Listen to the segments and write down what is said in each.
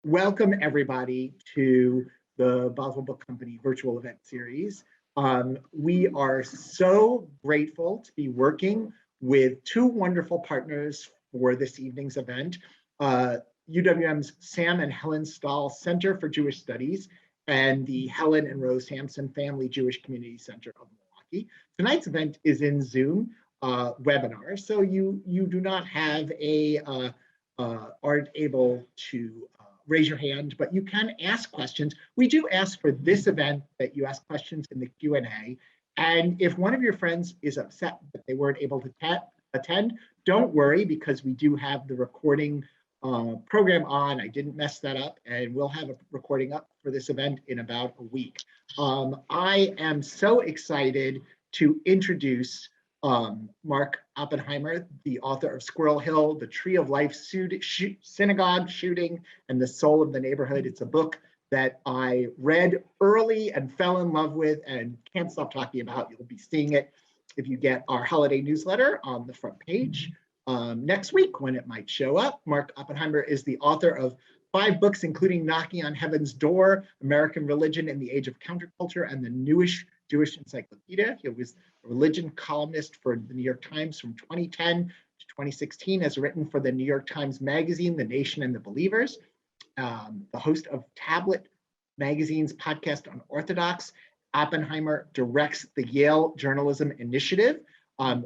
Welcome everybody to the Boswell Book Company virtual event series. We are so grateful to be working with two wonderful partners for this evening's event, UWM's Sam and Helen Stahl Center for Jewish Studies and the Helen and Rose Hampson Family Jewish Community Center of Milwaukee. Tonight's event is in Zoom webinar, so you do not have aren't able to raise your hand, but you can ask questions. We do ask for this event that you ask questions in the Q&A. And if one of your friends is upset that they weren't able to attend, don't worry, because we do have the recording program on. I didn't mess that up, and we'll have a recording up for this event in about a week. I am so excited to introduce Mark Oppenheimer, the author of Squirrel Hill, The Tree of Life Synagogue Shooting, and The Soul of the Neighborhood. It's a book that I read early and fell in love with and can't stop talking about. You'll be seeing it if you get our holiday newsletter on the front page next week when it might show up. Mark Oppenheimer is the author of 5 books, including Knocking on Heaven's Door, American Religion in the Age of Counterculture, and the Newish Jewish Encyclopedia. He was a religion columnist for the New York Times from 2010 to 2016, has written for the New York Times Magazine, The Nation and the Believers, the host of Tablet Magazine's podcast on Orthodox. Oppenheimer directs the Yale Journalism Initiative.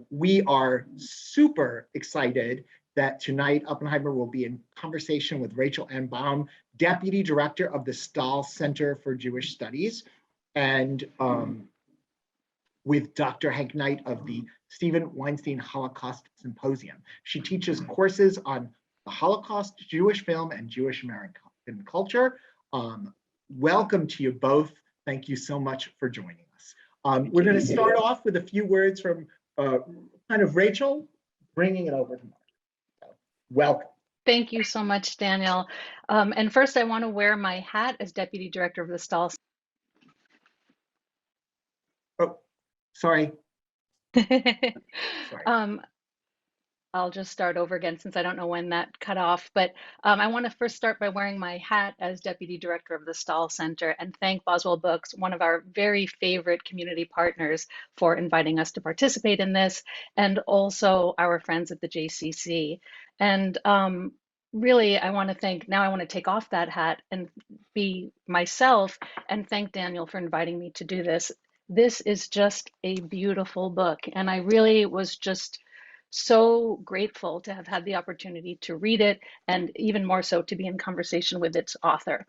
We are super excited that tonight Oppenheimer will be in conversation with Rachel N Baum, Deputy Director of the Stahl Center for Jewish Studies, and with Dr. Hank Knight of the Stephen Weinstein Holocaust Symposium. She teaches courses on the Holocaust, Jewish film, and Jewish American culture. Welcome to you both. Thank you so much for joining us. We're going to start off with a few words from kind of Rachel, bringing it over to Mark. So, welcome. Thank you so much, Daniel. And first, I want to wear my hat as Deputy Director of the Stahl. Oh, sorry. Sorry. I'll just start over again since I don't know when that cut off. But I want to first start by wearing my hat as Deputy Director of the Stahl Center and thank Boswell Books, one of our very favorite community partners, for inviting us to participate in this, and also our friends at the JCC. And really, I want to thank, now I want to take off that hat and be myself and thank Daniel for inviting me to do this. This is just a beautiful book, and I really was just so grateful to have had the opportunity to read it, and even more so to be in conversation with its author.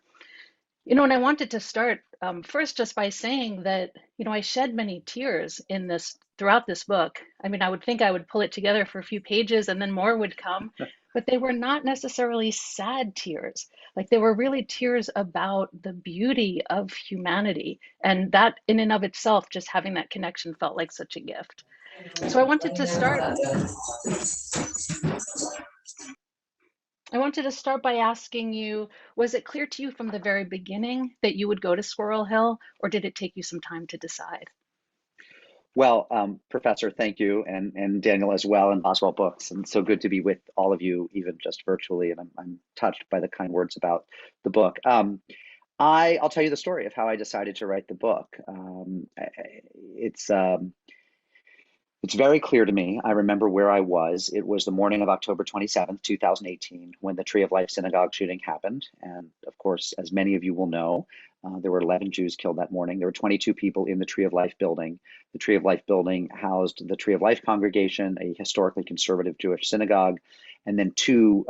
You know, and I wanted to start first just by saying that, you know, I shed many tears in this throughout this book. I mean, I would think I would pull it together for a few pages and then more would come, but they were not necessarily sad tears. Like, they were really tears about the beauty of humanity. And that in and of itself, just having that connection felt like such a gift. So I wanted to start by asking you, was it clear to you from the very beginning that you would go to Squirrel Hill, or did it take you some time to decide? Well, Professor, thank you, and Daniel as well, and Boswell Books, and so good to be with all of you, even just virtually, and I'm touched by the kind words about the book. I'll tell you the story of how I decided to write the book. It's very clear to me. I remember where I was. It was the morning of October 27th, 2018, when the Tree of Life Synagogue shooting happened. And of course, as many of you will know, there were 11 Jews killed that morning. There were 22 people in the Tree of Life building. The Tree of Life building housed the Tree of Life congregation, a historically conservative Jewish synagogue, and then two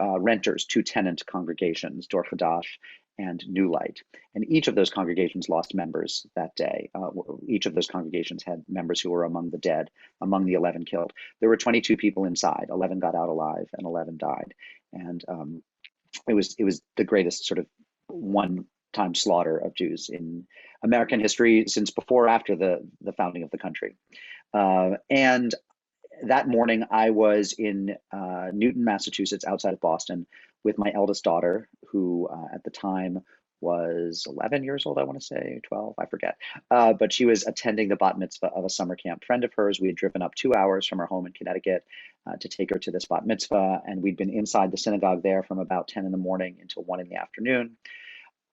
tenant congregations, Dor Chadash and New Light. And each of those congregations lost members that day. Each of those congregations had members who were among the dead, among the 11 killed. There were 22 people inside. 11 got out alive and 11 died. And it was the greatest sort of one-time slaughter of Jews in American history since before or after the founding of the country. And that morning, I was in Newton, Massachusetts, outside of Boston, with my eldest daughter, who at the time was 11 years old, I want to say, 12, I forget. But she was attending the bat mitzvah of a summer camp friend of hers. We had driven up 2 hours from her home in Connecticut to take her to this bat mitzvah. And we'd been inside the synagogue there from about 10 in the morning until 1 in the afternoon.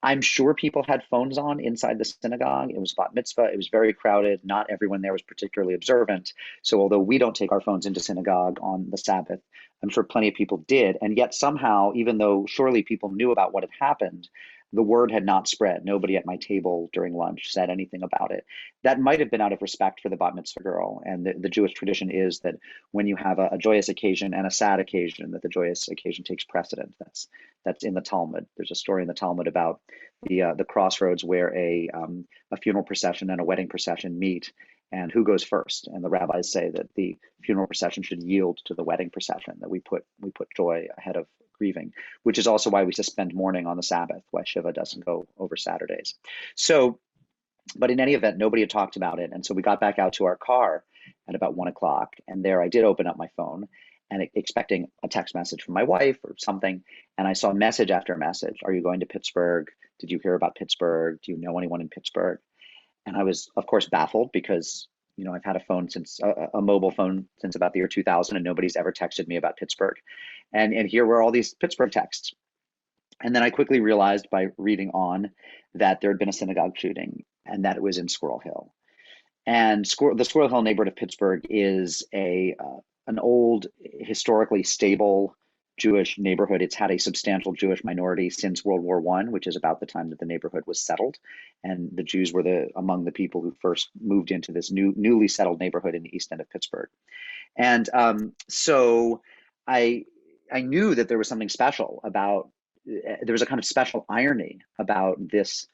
I'm sure people had phones on inside the synagogue. It was bat mitzvah. It was very crowded. Not everyone there was particularly observant. So although we don't take our phones into synagogue on the Sabbath, I'm sure plenty of people did. And yet somehow, even though surely people knew about what had happened, the word had not spread. Nobody at my table during lunch said anything about it. That might have been out of respect for the bat mitzvah girl. And the Jewish tradition is that when you have a joyous occasion and a sad occasion, that the joyous occasion takes precedent. That's in the Talmud. There's a story in the Talmud about the crossroads where a funeral procession and a wedding procession meet, and who goes first. And the rabbis say that the funeral procession should yield to the wedding procession, that we put joy ahead of grieving, which is also why we suspend mourning on the Sabbath, why Shiva doesn't go over Saturdays. So, but in any event, nobody had talked about it. And so we got back out to our car at about 1 o'clock. And there I did open up my phone and expecting a text message from my wife or something. And I saw message after message. Are you going to Pittsburgh? Did you hear about Pittsburgh? Do you know anyone in Pittsburgh? And I was, of course, baffled because, I've had a phone since a mobile phone since about the year 2000, and nobody's ever texted me about Pittsburgh. And here were all these Pittsburgh texts. And then I quickly realized by reading on that there had been a synagogue shooting and that it was in Squirrel Hill. And the Squirrel Hill neighborhood of Pittsburgh is an old, historically stable Jewish neighborhood. It's had a substantial Jewish minority since World War I, which is about the time that the neighborhood was settled. And the Jews were among the people who first moved into this newly settled neighborhood in the east end of Pittsburgh. And so I knew that there was something special about, there was a kind of special irony about this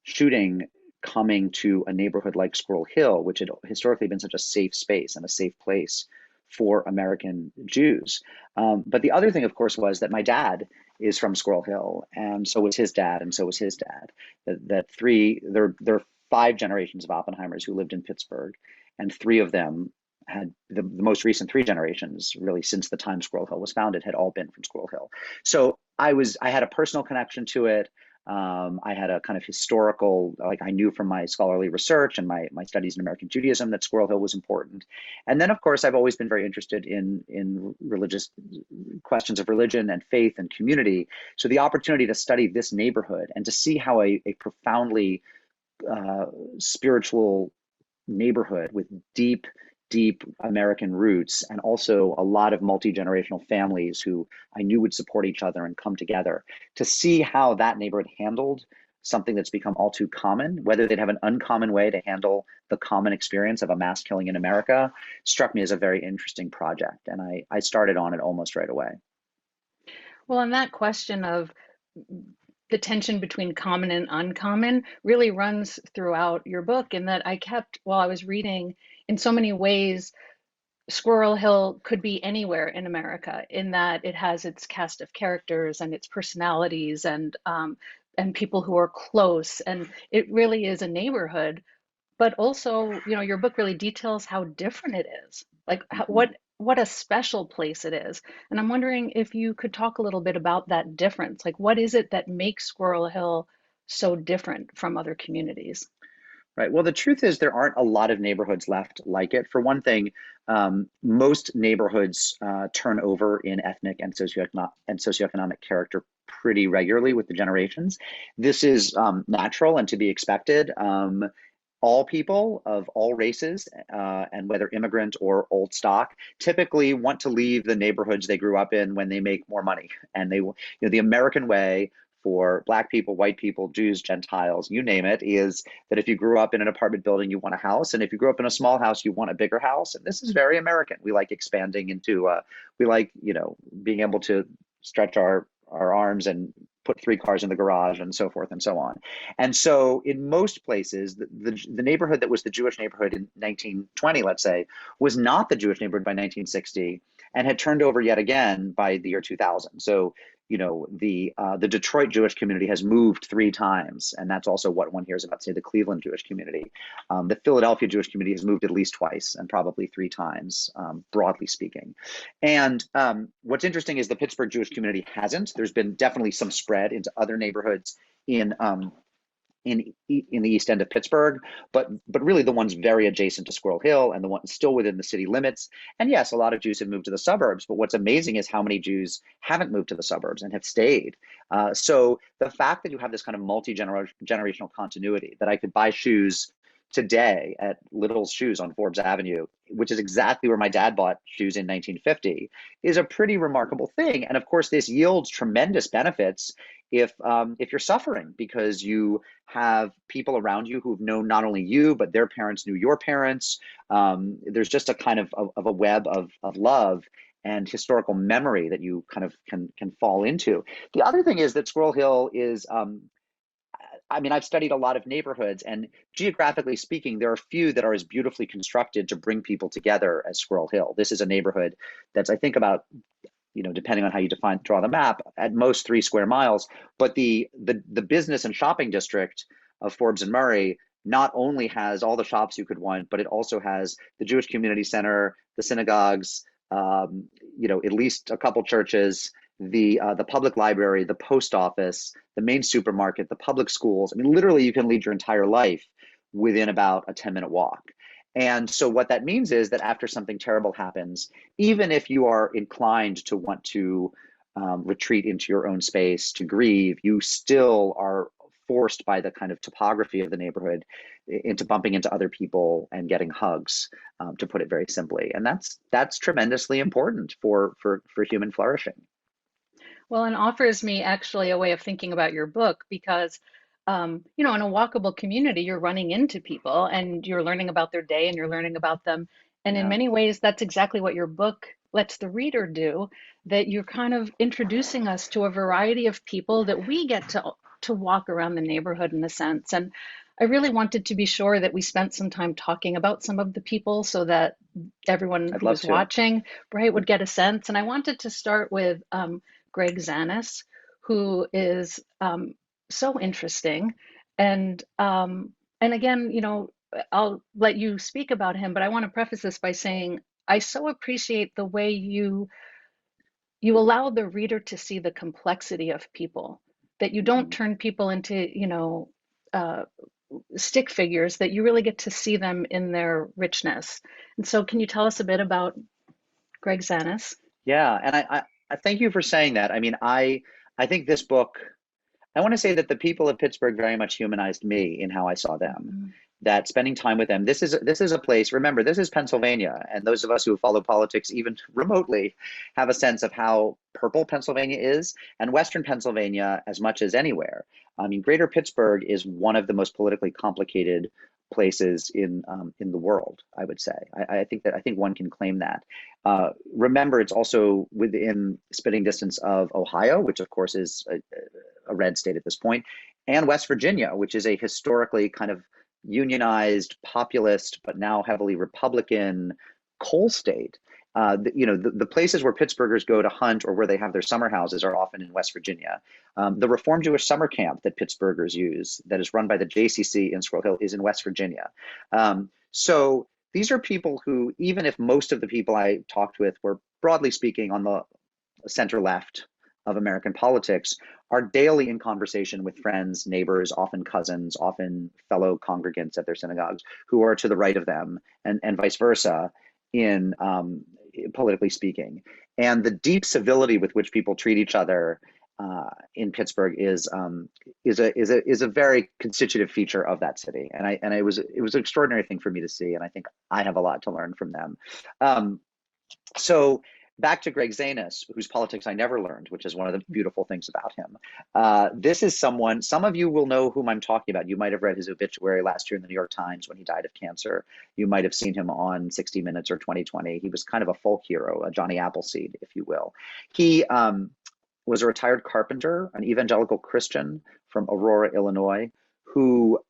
shooting coming to a neighborhood like Squirrel Hill, which had historically been such a safe space and a safe place for American Jews. But the other thing, of course, was that my dad is from Squirrel Hill, and so was his dad, and so was his dad. There are 5 generations of Oppenheimers who lived in Pittsburgh, and 3 of them had the most recent 3 generations, really since the time Squirrel Hill was founded, had all been from Squirrel Hill. So I had a personal connection to it. I had a kind of historical, I knew from my scholarly research and my studies in American Judaism that Squirrel Hill was important. And then, of course, I've always been very interested in religious questions of religion and faith and community. So the opportunity to study this neighborhood and to see how a profoundly spiritual neighborhood with deep American roots, and also a lot of multi-generational families who I knew would support each other and come together, to see how that neighborhood handled something that's become all too common, whether they'd have an uncommon way to handle the common experience of a mass killing in America, struck me as a very interesting project. And I started on it almost right away. Well, and that question of the tension between common and uncommon really runs throughout your book, in that while I was reading, in so many ways, Squirrel Hill could be anywhere in America, in that it has its cast of characters and its personalities and people who are close, and it really is a neighborhood. But also, your book really details how different it is, like what a special place it is. And I'm wondering if you could talk a little bit about that difference. Like, what is it that makes Squirrel Hill so different from other communities? Right. Well, the truth is there aren't a lot of neighborhoods left like it. For one thing, most neighborhoods turn over in ethnic and socioeconomic character pretty regularly with the generations. This is natural and to be expected. All people of all races, and whether immigrant or old stock, typically want to leave the neighborhoods they grew up in when they make more money. And the American way for Black people, white people, Jews, Gentiles, you name it, is that if you grew up in an apartment building, you want a house. And if you grew up in a small house, you want a bigger house. And this is very American. We like expanding into, we like, being able to stretch our arms and put 3 cars in the garage and so forth and so on. And so in most places, the neighborhood that was the Jewish neighborhood in 1920, let's say, was not the Jewish neighborhood by 1960 and had turned over yet again by the year 2000. So the Detroit Jewish community has moved 3 times, and that's also what one hears about, say, the Cleveland Jewish community. The Philadelphia Jewish community has moved at least twice, and probably 3 times, broadly speaking. And what's interesting is the Pittsburgh Jewish community hasn't. There's been definitely some spread into other neighborhoods in the east end of Pittsburgh, but really the ones very adjacent to Squirrel Hill and the ones still within the city limits. And yes, a lot of Jews have moved to the suburbs, but what's amazing is how many Jews haven't moved to the suburbs and have stayed. So the fact that you have this kind of multi-generational continuity, that I could buy shoes today at Little's Shoes on Forbes Avenue, which is exactly where my dad bought shoes in 1950, is a pretty remarkable thing. And of course, this yields tremendous benefits if you're suffering, because you have people around you who've known not only you, but their parents knew your parents. There's just a kind of a web of love and historical memory that you kind of can fall into. The other thing is that Squirrel Hill is, I mean, I've studied a lot of neighborhoods, and geographically speaking, there are few that are as beautifully constructed to bring people together as Squirrel Hill. This is a neighborhood that's, I think, about, depending on how you draw the map, at most 3 square miles. But the business and shopping district of Forbes and Murray not only has all the shops you could want, but it also has the Jewish Community Center, the synagogues, at least a couple churches, the public library, the post office, the main supermarket, the public schools. I mean, literally, you can lead your entire life within about a 10-minute walk. And so what that means is that after something terrible happens, even if you are inclined to want to retreat into your own space to grieve, you still are forced by the kind of topography of the neighborhood into bumping into other people and getting hugs, to put it very simply. And that's tremendously important for human flourishing. Well, and offers me actually a way of thinking about your book because, in a walkable community, you're running into people and you're learning about their day and you're learning about them. And in Yeah. many ways, that's exactly what your book lets the reader do, that you're kind of introducing us to a variety of people that we get to walk around the neighborhood in a sense. And I really wanted to be sure that we spent some time talking about some of the people so that everyone I'd who love was to. watching, right, would get a sense. And I wanted to start with Greg Zanis, who is so interesting. And again, I'll let you speak about him, but I want to preface this by saying I so appreciate the way you allow the reader to see the complexity of people, that you don't turn people into, uh, stick figures, that you really get to see them in their richness. And so can you tell us a bit about Greg Zanis? Yeah, and I thank you for saying that. I mean, I think this book, I want to say that the people of Pittsburgh very much humanized me in how I saw them. Mm, That spending time with them, this is a place. Remember, this is Pennsylvania, and those of us who follow politics even remotely have a sense of how purple Pennsylvania is, and Western Pennsylvania as much as anywhere. I mean, Greater Pittsburgh is one of the most politically complicated places in the world, I would say. I think one can claim that. Remember, it's also within spitting distance of Ohio, which of course is a red state at this point, and West Virginia, which is a historically kind of unionized, populist, but now heavily Republican coal state. The places where Pittsburghers go to hunt or where they have their summer houses are often in West Virginia. The Reformed Jewish summer camp that Pittsburghers use, that is run by the JCC in Squirrel Hill, is in West Virginia. So these are people who, even if most of the people I talked with were, broadly speaking, on the center left of American politics, are daily in conversation with friends, neighbors, often cousins, often fellow congregants at their synagogues who are to the right of them, and vice versa, in politically speaking. And the deep civility with which people treat each other in Pittsburgh is a very constitutive feature of that city. And it was an extraordinary thing for me to see, and I think I have a lot to learn from them. So back to Greg Zanis, whose politics I never learned, which is one of the beautiful things about him. This is someone, some of you will know whom I'm talking about. You might have read his obituary last year in the New York Times when he died of cancer. You might have seen him on 60 Minutes or 2020. He was kind of a folk hero, a Johnny Appleseed, if you will. He was a retired carpenter, an evangelical Christian from Aurora, Illinois, who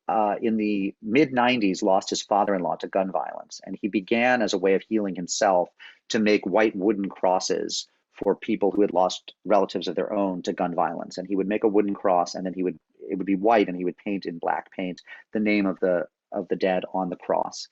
in the mid-90s lost his father-in-law to gun violence. And he began, as a way of healing himself, to make white wooden crosses for people who had lost relatives of their own to gun violence. And he would make a wooden cross, and then it would be white, and he would paint in black paint the name of the dead on the cross.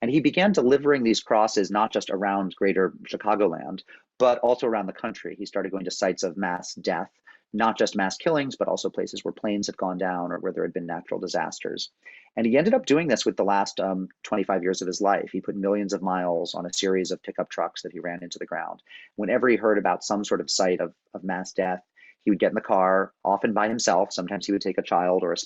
And he began delivering these crosses not just around greater Chicagoland, but also around the country. He started going to sites of mass death, not just mass killings, but also places where planes had gone down or where there had been natural disasters. And he ended up doing this with the last 25 years of his life. He put millions of miles on a series of pickup trucks that he ran into the ground. Whenever he heard about some sort of site of mass death, he would get in the car, often by himself. Sometimes he would take a child or his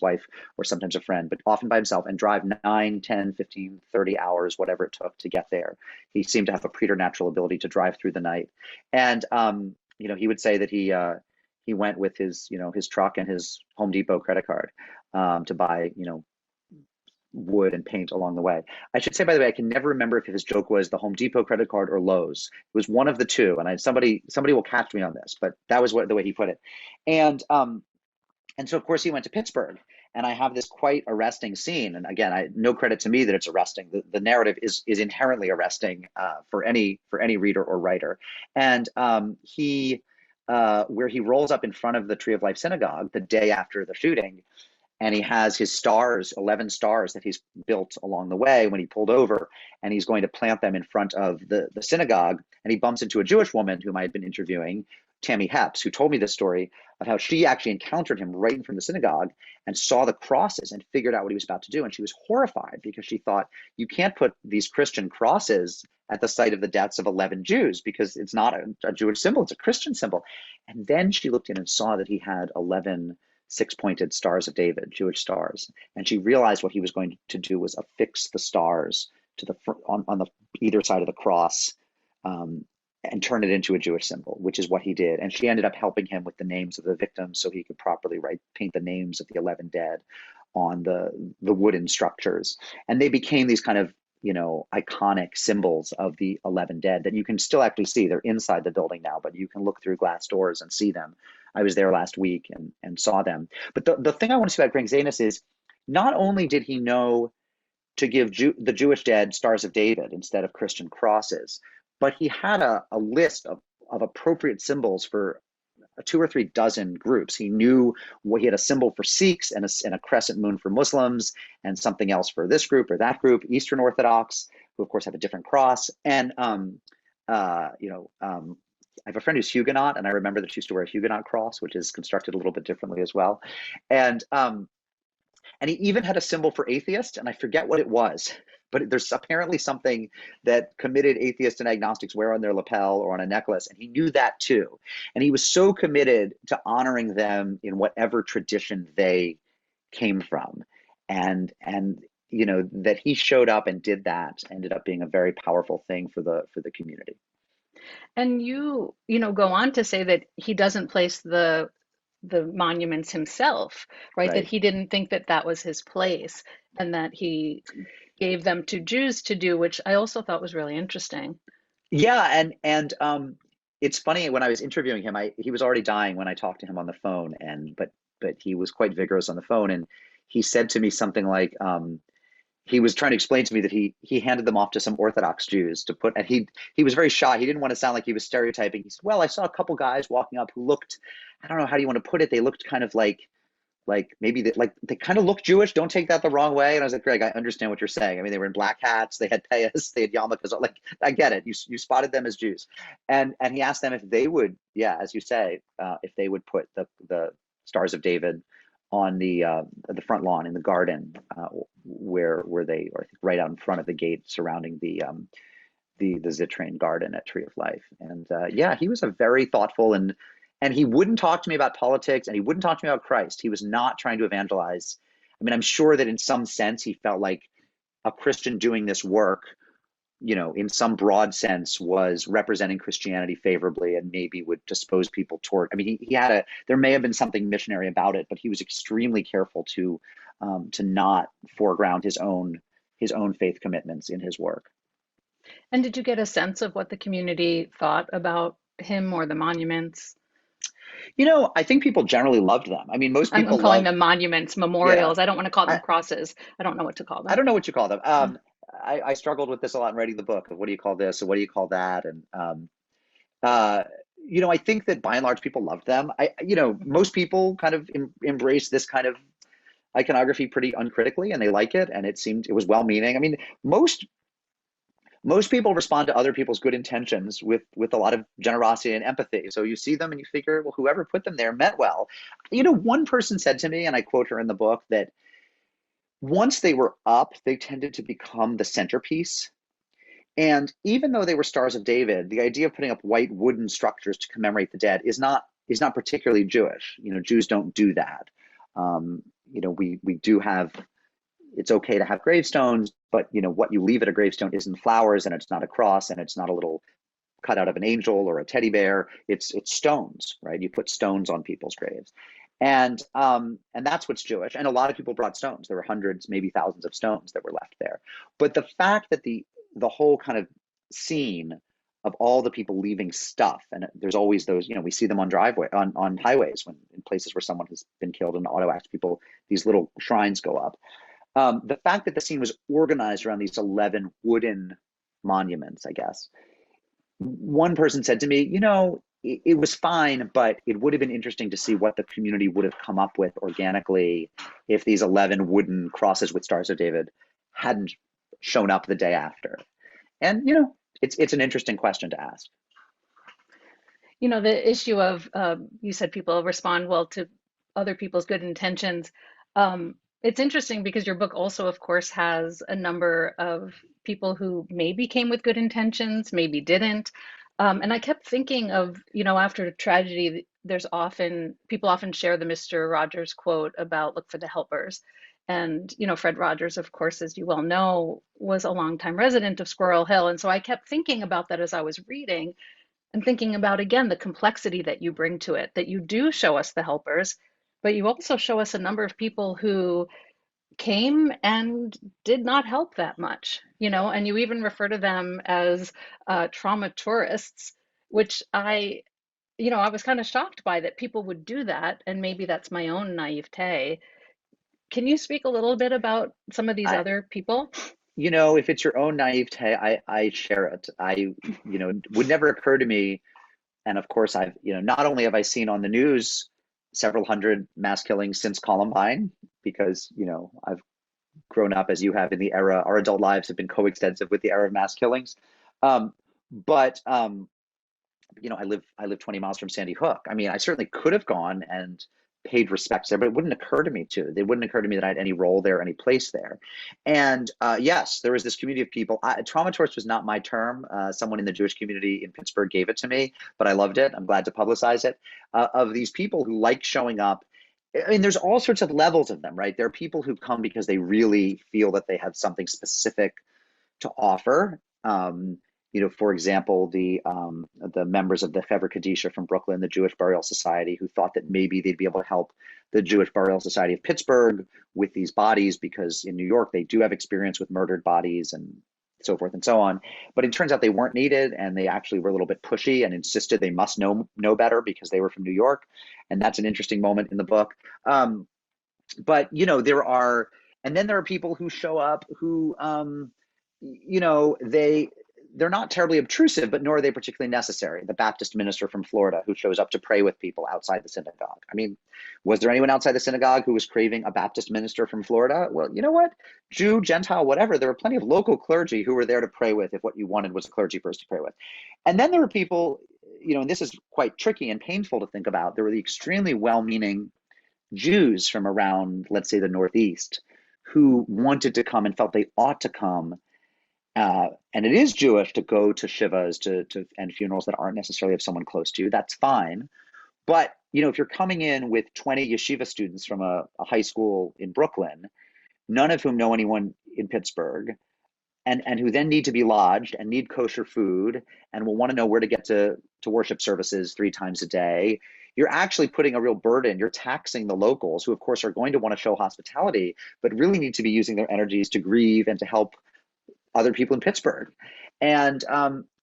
wife, or sometimes a friend, but often by himself, and drive 9, 10, 15, 30 hours, whatever it took to get there. He seemed to have a preternatural ability to drive through the night. And he would say that he went with his truck and his Home Depot credit card to buy wood and paint along the way. I should say, by the way, I can never remember if his joke was the Home Depot credit card or Lowe's. It was one of the two, and somebody will catch me on this, but that was the way he put it. And so of course he went to Pittsburgh, and I have this quite arresting scene. And again, no credit to me that it's arresting. The narrative is inherently arresting for any reader or writer. And where he rolls up in front of the Tree of Life Synagogue the day after the shooting, and he has his stars, 11 stars that he's built along the way when he pulled over, and he's going to plant them in front of the synagogue. And he bumps into a Jewish woman whom I had been interviewing, Tammy Hepps, who told me this story of how she actually encountered him right in front of the synagogue and saw the crosses and figured out what he was about to do. And she was horrified because she thought, you can't put these Christian crosses at the site of the deaths of 11 Jews because it's not a Jewish symbol, it's a Christian symbol. And then she looked in and saw that he had 11 six-pointed stars of David, Jewish stars. And she realized what he was going to do was affix the stars to the on the either side of the cross, and turn it into a Jewish symbol, which is what he did. And she ended up helping him with the names of the victims so he could properly paint the names of the 11 dead on the wooden structures. And they became these kind of iconic symbols of the 11 dead that you can still actually see. They're inside the building now, but you can look through glass doors and see them. I was there last week and saw them. But the thing I want to say about Greg Zanis is not only did he know to give the Jewish dead stars of David instead of Christian crosses, but he had a list of appropriate symbols for 2 or 3 dozen groups. He knew he had a symbol for Sikhs and a crescent moon for Muslims and something else for this group or that group, Eastern Orthodox, who of course have a different cross. And, I have a friend who's Huguenot, and I remember that she used to wear a Huguenot cross, which is constructed a little bit differently as well. And he even had a symbol for atheists, and I forget what it was, but there's apparently something that committed atheists and agnostics wear on their lapel or on a necklace, and he knew that too. And he was so committed to honoring them in whatever tradition they came from. And that he showed up and did that ended up being a very powerful thing for the community. And you go on to say that he doesn't place the monuments himself, right? That he didn't think that was his place, and that he gave them to Jews to do, which I also thought was really interesting. Yeah, and it's funny, when I was interviewing him, he was already dying when I talked to him on the phone, but he was quite vigorous on the phone, and he said to me something like, he was trying to explain to me that he handed them off to some Orthodox Jews to put, and he was very shy. He didn't want to sound like he was stereotyping. He said, well, I saw a couple guys walking up who looked, I don't know, how do you want to put it? They looked kind of like maybe they kind of look Jewish. Don't take that the wrong way. And I was like, Greg, I understand what you're saying. I mean, they were in black hats, they had payas, they had yarmulkes. Like, I get it. You spotted them as Jews. And he asked them if they would, as you say, if they would put the Stars of David on the front lawn in the garden, where they are, right out in front of the gate surrounding the Zittrain garden at Tree of Life. And he was a very thoughtful, and he wouldn't talk to me about politics, and he wouldn't talk to me about Christ. He was not trying to evangelize. I mean, I'm sure that in some sense he felt like a Christian doing this work, in some broad sense, was representing Christianity favorably and maybe would dispose people toward. I mean, there may have been something missionary about it, but he was extremely careful to not foreground his own faith commitments in his work. And did you get a sense of what the community thought about him or the monuments? I think people generally loved them. I mean, most people I'm calling them monuments, memorials. Yeah. I don't want to call them crosses. I don't know what to call them. I don't know what you call them. I struggled with this a lot in writing the book. What do you call this? Or what do you call that? And Uh, I think that by and large people loved them. Most people kind of embrace this kind of iconography pretty uncritically, and they like it, and it was well-meaning. I mean, most people respond to other people's good intentions with a lot of generosity and empathy. So you see them and you figure, well, whoever put them there meant well. One person said to me, and I quote her in the book, that once they were up, they tended to become the centerpiece. And even though they were Stars of David, the idea of putting up white wooden structures to commemorate the dead is not particularly Jewish. Jews don't do that. We do have, it's okay to have gravestones, but what you leave at a gravestone isn't flowers, and it's not a cross, and it's not a little cutout of an angel or a teddy bear. It's stones, right? You put stones on people's graves. And that's what's Jewish. And a lot of people brought stones. There were hundreds, maybe thousands of stones that were left there. But the fact that the whole kind of scene of all the people leaving stuff, and there's always those, we see them on highways, when in places where someone has been killed in auto accidents, people, these little shrines go up. The fact that the scene was organized around these 11 wooden monuments, I guess. One person said to me, it was fine, but it would have been interesting to see what the community would have come up with organically if these 11 wooden crosses with Stars of David hadn't shown up the day after. And, it's an interesting question to ask. The issue of, you said people respond well to other people's good intentions. It's interesting because your book also, of course, has a number of people who maybe came with good intentions, maybe didn't. And I kept thinking of, after tragedy, people often share the Mr. Rogers quote about look for the helpers. And, Fred Rogers, of course, as you well know, was a longtime resident of Squirrel Hill. And so I kept thinking about that as I was reading and thinking about, again, the complexity that you bring to it, that you do show us the helpers, but you also show us a number of people who came and did not help that much, and you even refer to them as trauma tourists, which I was kind of shocked by that people would do that, and maybe that's my own naivete. Can you speak a little bit about some of these other people? If it's your own naivete, I share it. Would never occur to me. And of course, I've, not only have I seen on the news several hundred mass killings since Columbine, because, I've grown up as you have in the era, our adult lives have been coextensive with the era of mass killings. But I live 20 miles from Sandy Hook. I mean, I certainly could have gone and paid respects there, but it wouldn't occur to me to. It wouldn't occur to me that I had any role there, any place there. And yes, there was this community of people. Trauma tourist was not my term. Someone in the Jewish community in Pittsburgh gave it to me, but I loved it. I'm glad to publicize it. Of these people who like showing up. I mean, there's all sorts of levels of them, right? There are people who come because they really feel that they have something specific to offer. For example, the members of the Fever Kadisha from Brooklyn, the Jewish Burial Society, who thought that maybe they'd be able to help the Jewish Burial Society of Pittsburgh with these bodies, because in New York they do have experience with murdered bodies and so forth and so on. But it turns out they weren't needed, and they actually were a little bit pushy and insisted they must know better because they were from New York, and that's an interesting moment in the book. But there are, and then there are people who show up who they're not terribly obtrusive, but nor are they particularly necessary. The Baptist minister from Florida who shows up to pray with people outside the synagogue. I mean, was there anyone outside the synagogue who was craving a Baptist minister from Florida? Well, you know what? Jew, Gentile, whatever, there were plenty of local clergy who were there to pray with if what you wanted was a clergy person to pray with. And then there were people, and this is quite tricky and painful to think about, there were the extremely well-meaning Jews from around, let's say, the Northeast, who wanted to come and felt they ought to come. And it is Jewish to go to shivas and funerals that aren't necessarily of someone close to you. That's fine. But, if you're coming in with 20 yeshiva students from a high school in Brooklyn, none of whom know anyone in Pittsburgh, and who then need to be lodged and need kosher food and will want to know where to get to worship services 3 times a day, you're actually putting a real burden. You're taxing the locals, who of course are going to want to show hospitality, but really need to be using their energies to grieve and to help other people in Pittsburgh. And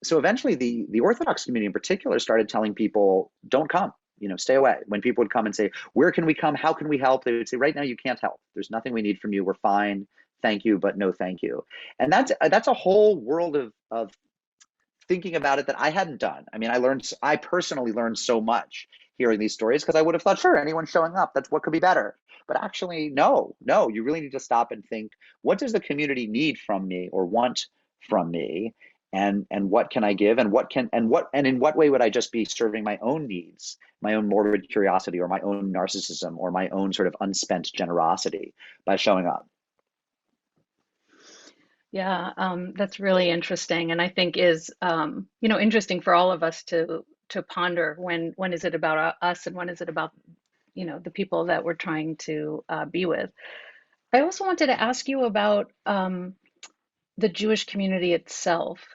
so eventually the Orthodox community in particular started telling people, don't come, stay away. When people would come and say, where can we come? How can we help? They would say, right now you can't help. There's nothing we need from you. We're fine. Thank you, but no thank you. And that's a whole world of thinking about it that I hadn't done. I mean, I personally learned so much hearing these stories because I would have thought, sure, anyone showing up, that's what could be better. But actually, no, you really need to stop and think, what does the community need from me or want from me? And what can I give? And in what way would I just be serving my own needs, my own morbid curiosity, or my own narcissism, or my own sort of unspent generosity by showing up? Yeah, that's really interesting, and I think is interesting for all of us to ponder when is it about us and when is it about the people that we're trying to be with. I also wanted to ask you about the Jewish community itself.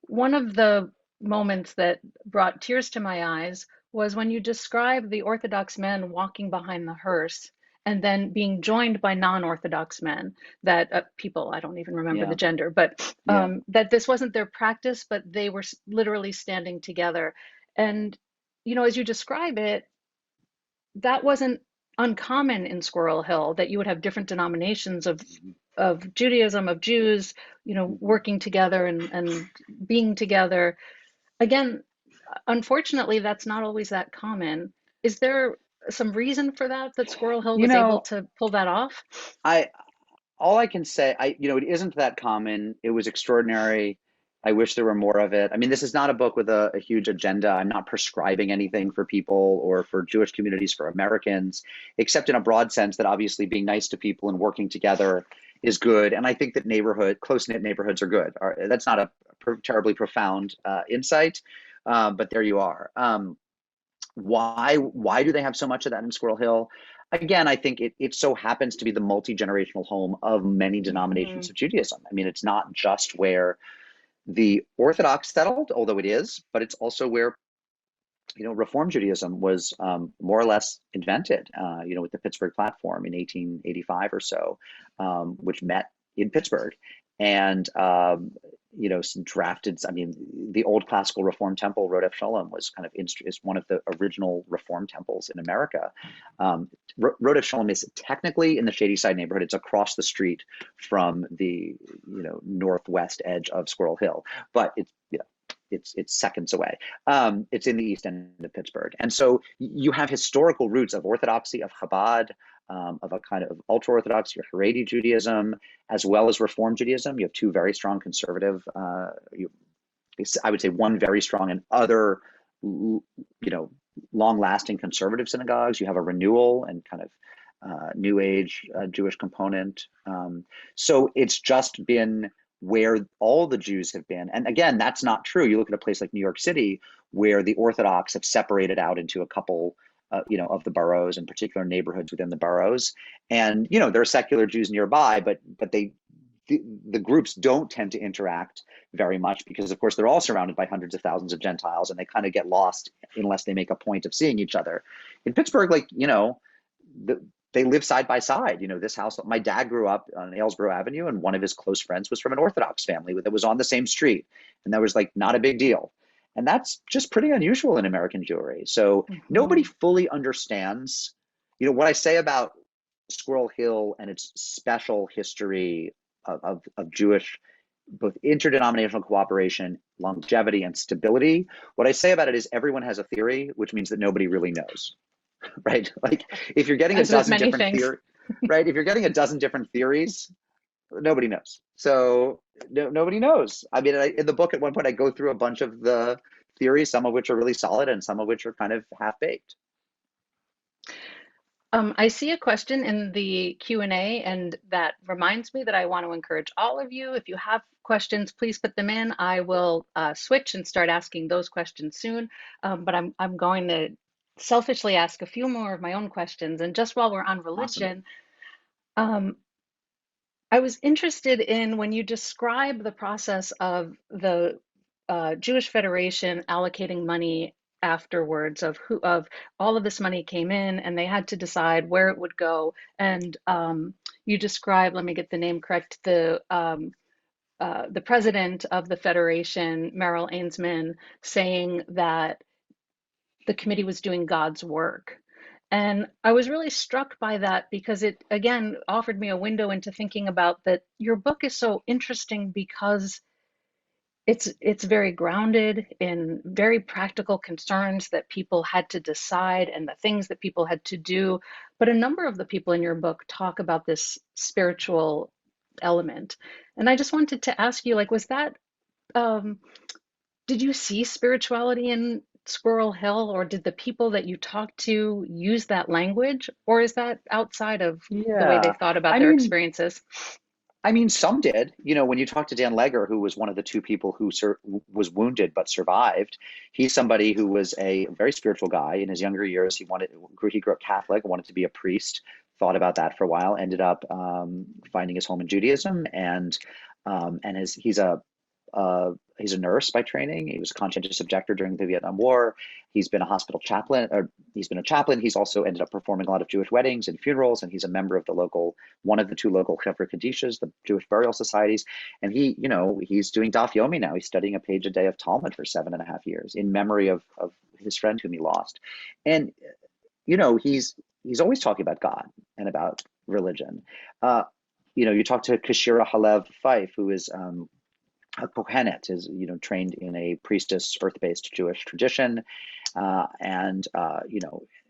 One of the moments that brought tears to my eyes was when you described the Orthodox men walking behind the hearse and then being joined by non-Orthodox men, that people, I don't even remember the Yeah, gender, but yeah. that this wasn't their practice, but they were literally standing together. And, as you describe it, that wasn't uncommon in Squirrel Hill, that you would have different denominations of Judaism, of Jews, Mhm. working together and being together. Again, unfortunately, that's not always that common. Is there some reason for that Squirrel Hill You was able know, to pull that off? I all I can say, it isn't that common. It was extraordinary. I wish there were more of it. I mean, this is not a book with a huge agenda. I'm not prescribing anything for people or for Jewish communities, for Americans, except in a broad sense that obviously being nice to people and working together is good. And I think that close-knit neighborhoods are good. That's not a terribly profound insight, but there you are. Why do they have so much of that in Squirrel Hill? Again, I think it so happens to be the multi-generational home of many denominations Mhm. of Judaism. I mean, it's not just where the Orthodox settled, although it is, but it's also where Reform Judaism was more or less invented, with the Pittsburgh Platform in 1885 or so, which met in Pittsburgh. And, some drafted, I mean, the old classical Reform temple, Rodef Shalom, was kind of is one of the original Reform temples in America. Rodef Shalom is technically in the Shady Side neighborhood. It's across the street from the, northwest edge of Squirrel Hill, but it's seconds away. It's in the east end of Pittsburgh. And so you have historical roots of Orthodoxy, of Chabad, of a kind of ultra-Orthodox, your Haredi Judaism, as well as Reform Judaism. You have two very strong conservative, I would say one very strong and other, long-lasting conservative synagogues. You have a renewal and kind of New Age Jewish component. So it's just been where all the Jews have been. And again, that's not true. You look at a place like New York City, where the Orthodox have separated out into a couple, of the boroughs and particular neighborhoods within the boroughs. And, there are secular Jews nearby, but the groups don't tend to interact very much because, of course, they're all surrounded by hundreds of thousands of Gentiles, and they kind of get lost unless they make a point of seeing each other. In Pittsburgh, they live side by side. This house, my dad grew up on Aylesboro Avenue, and one of his close friends was from an Orthodox family that was on the same street. And that was like not a big deal. And that's just pretty unusual in American Jewry. So nobody Mhm. fully understands, what I say about Squirrel Hill and its special history of Jewish, both interdenominational cooperation, longevity, and stability. What I say about it is everyone has a theory, which means that nobody really knows. Right? Like if you're getting a As with dozen many different things. theory, right? If you're getting a dozen different theories, nobody knows. So nobody knows. I mean, in the book at one point, I go through a bunch of the theories, some of which are really solid and some of which are kind of half baked. I see a question in the Q&A, and that reminds me that I want to encourage all of you, if you have questions, please put them in. I will switch and start asking those questions soon, but I'm going to selfishly ask a few more of my own questions. And just while we're on Awesome. religion, um, I was interested in when you describe the process of the Jewish Federation allocating money afterwards, of all of this money came in and they had to decide where it would go. And you describe, let me get the name correct, the president of the Federation, Merrill Ainsman, saying that the committee was doing God's work. And I was really struck by that because it, again, offered me a window into thinking about that your book is so interesting because it's very grounded in very practical concerns that people had to decide and the things that people had to do. But a number of the people in your book talk about this spiritual element. And I just wanted to ask you, like, was that um, did you see spirituality in Squirrel Hill, or did the people that you talked to use that language, or is that outside of the way they Yeah. thought about I their mean, experiences? some did. When you talk to Dan Legger, who was one of the two people who was wounded but survived, he's somebody who was a very spiritual guy. In his younger years, he grew up Catholic, wanted to be a priest, thought about that for a while, ended up finding his home in Judaism, and he's a nurse by training. He was a conscientious objector during the Vietnam War. He's been a hospital chaplain, or he's been a chaplain. He's also ended up performing a lot of Jewish weddings and funerals, and he's a member of one of the two local Chevra Kadishas, the Jewish burial societies. And he's doing Daf Yomi now. He's studying a page a day of Talmud for 7.5 years in memory of his friend whom he lost. And he's always talking about God and about religion. You talk to Kashira Halev Fife, who is a Kohenet, is trained in a priestess earth-based Jewish tradition, and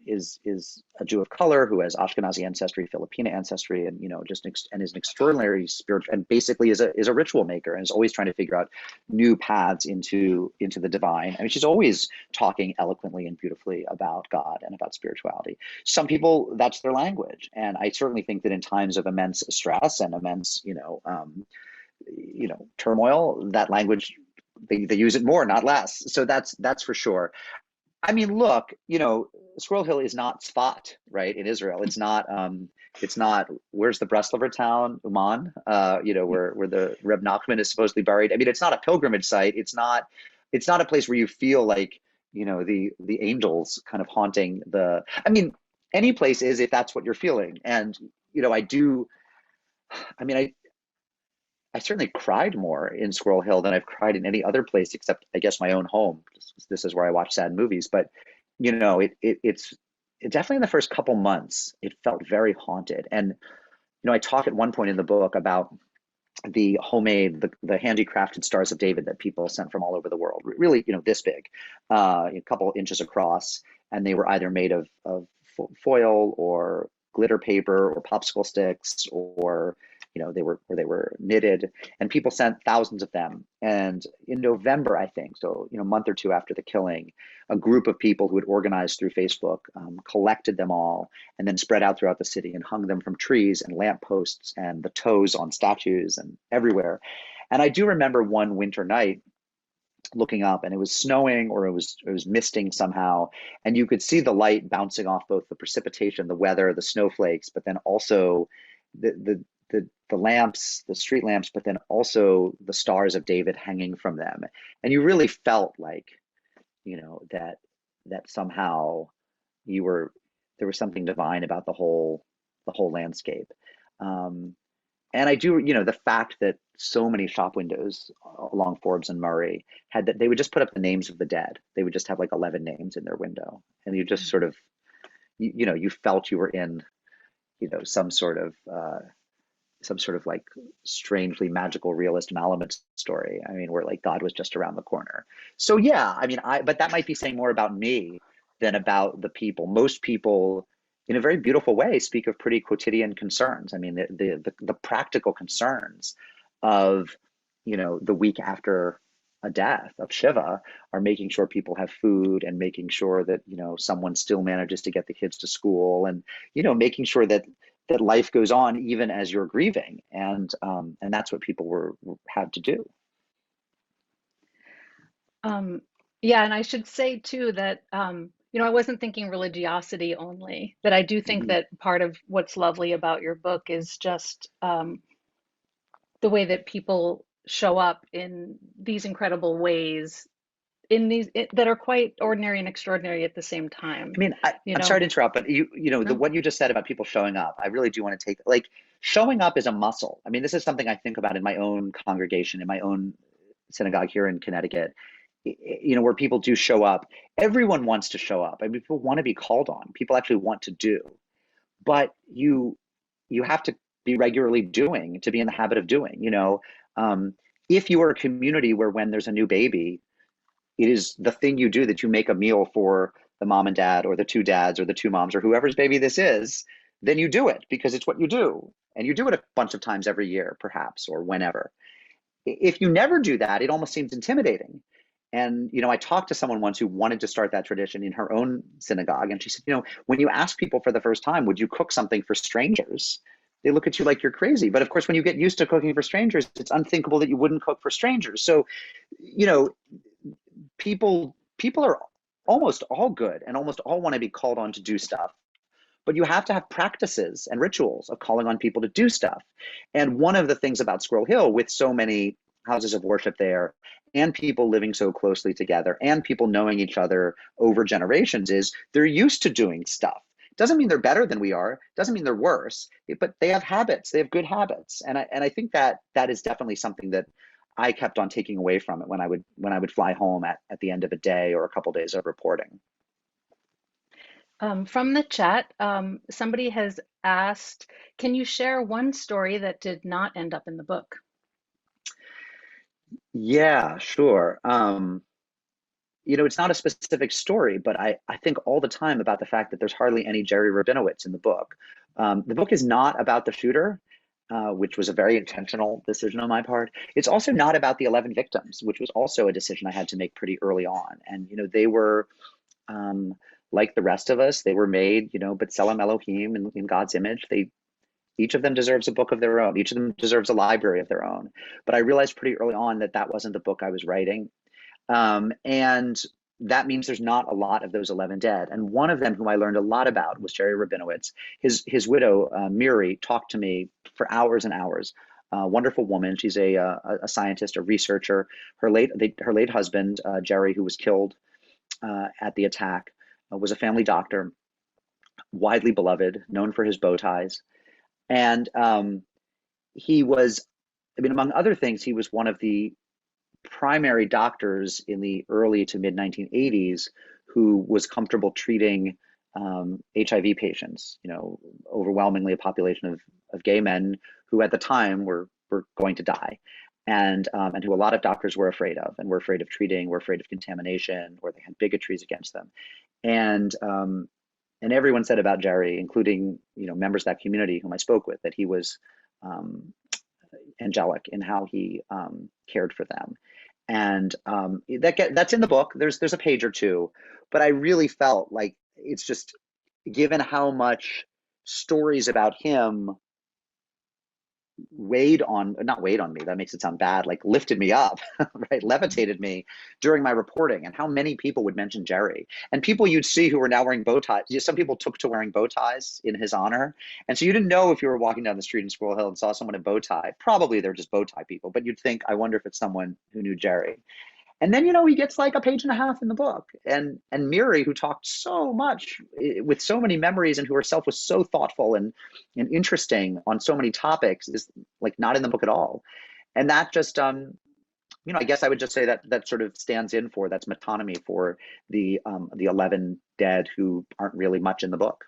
is a Jew of color who has Ashkenazi ancestry, Filipino ancestry, and and is an extraordinary spiritual, and basically is a ritual maker, and is always trying to figure out new paths into the divine. I mean, she's always talking eloquently and beautifully about God and about spirituality. Some people, that's their language, and I certainly think that in times of immense stress and immense turmoil, that language, they use it more, not less. So that's for sure. I mean, look, Squirrel Hill is not Sfat, right, in Israel. It's not where's the Breslover town, Uman, where the Reb Nachman is supposedly buried. I mean, it's not a pilgrimage site. It's not a place where you feel like the angels kind of haunting the. I mean, any place is if that's what you're feeling. And I do. I mean, I certainly cried more in Squirrel Hill than I've cried in any other place, except I guess my own home. This is where I watch sad movies. But it's definitely in the first couple months, it felt very haunted. And I talk at one point in the book about the homemade, the handicrafted Stars of David that people sent from all over the world, really, this big, a couple inches across, and they were either made of foil or glitter paper or popsicle sticks, or they were knitted, and people sent thousands of them. And in November, I think, so a month or two after the killing, a group of people who had organized through Facebook collected them all and then spread out throughout the city and hung them from trees and lampposts and the toes on statues and everywhere. And I do remember one winter night looking up, and it was snowing, or it was misting somehow, and you could see the light bouncing off both the precipitation, the weather, the snowflakes, but then also the lamps, the street lamps, but then also the Stars of David hanging from them. And you really felt like, that somehow there was something divine about the whole landscape. And I do, the fact that so many shop windows along Forbes and Murray had that, they would just put up the names of the dead. They would just have like 11 names in their window, and you just sort of, you felt you were in, some sort of like strangely magical realist Malamud story. I mean, where like God was just around the corner. So yeah, I mean, but that might be saying more about me than about the people. Most people, in a very beautiful way, speak of pretty quotidian concerns. I mean, the practical concerns of, the week after a death, of Shiva, are making sure people have food, and making sure that, someone still manages to get the kids to school, and, making sure that life goes on even as you're grieving. And that's what people had to do. Um, yeah, and I should say too that I wasn't thinking religiosity only, that I do think Mhm. that part of what's lovely about your book is just the way that people show up in these incredible ways, that are quite ordinary and extraordinary at the same I time, mean, you I'm sorry know. to interrupt, but No? what you just said about people showing up, I really do want to take, like, showing up is a muscle. I mean, this is something I think about in my own congregation, in my own synagogue here in Connecticut, where people do show up. Everyone wants to show up. I mean, people want to be called on. People actually want to do, but you have to be regularly doing to be in the habit of doing. Um, if you are a community where when there's a new baby, it is the thing you do, that you make a meal for the mom and dad, or the two dads, or the two moms, or whoever's baby this is, then you do it because it's what you do. And you do it a bunch of times every year, perhaps, or whenever. If you never do that, it almost seems intimidating. And, I talked to someone once who wanted to start that tradition in her own synagogue. And she said, when you ask people for the first time, would you cook something for strangers? They look at you like you're crazy. But of course, when you get used to cooking for strangers, it's unthinkable that you wouldn't cook for strangers. So, people are almost all good and almost all want to be called on to do stuff, but you have to have practices and rituals of calling on people to do stuff. And one of the things about Squirrel Hill, with so many houses of worship there and people living so closely together and people knowing each other over generations, is they're used to doing stuff. Doesn't mean they're better than we are, doesn't mean they're worse, but they have habits, they have good habits. And I think that is definitely something that I kept on taking away from it when I would fly home at the end of a day or a couple days of reporting. From the chat, somebody has asked, can you share one story that did not end up in the book? Yeah, sure. It's not a specific story, but I think all the time about the fact that there's hardly any Jerry Rabinowitz in the book. The book is not about the shooter, which was a very intentional decision on my part. It's also not about the 11 victims, which was also a decision I had to make pretty early on. And, they were, like the rest of us, they were made, B'Tselem Elohim in God's image. Each of them deserves a book of their own. Each of them deserves a library of their own. But I realized pretty early on that that wasn't the book I was writing. And that means there's not a lot of those 11 dead. And one of them whom I learned a lot about was Jerry Rabinowitz. His widow, Miri, talked to me for hours and hours. Wonderful woman. She's a scientist, a researcher. Her late husband, Jerry, who was killed at the attack, was a family doctor, widely beloved, known for his bow ties. And he was, among other things, he was one of the primary doctors in the early to mid 1980s who was comfortable treating HIV patients, overwhelmingly a population of gay men who at the time were going to die, and who a lot of doctors were afraid of, and were afraid of treating, were afraid of contamination, or they had bigotries against them. And everyone said about Jerry, including members of that community whom I spoke with, that he was angelic in how he cared for them. And that's in the book. There's a page or two, but I really felt like it's just, given how much stories about him not weighed on me, that makes it sound bad, like lifted me up, right, levitated me during my reporting, and how many people would mention Jerry, and people you'd see who were now wearing bow ties. Some people took to wearing bow ties in his honor, and so you didn't know if you were walking down the street in Squirrel Hill and saw someone in bow tie. Probably they're just bow tie people, but you'd think, I wonder if it's someone who knew Jerry. And then, he gets like a page and a half in the book. And Miri, who talked so much with so many memories, and who herself was so thoughtful and interesting on so many topics, is like not in the book at all. And that just, I guess I would just say that sort of stands in for, that's metonymy for the 11 dead who aren't really much in the book.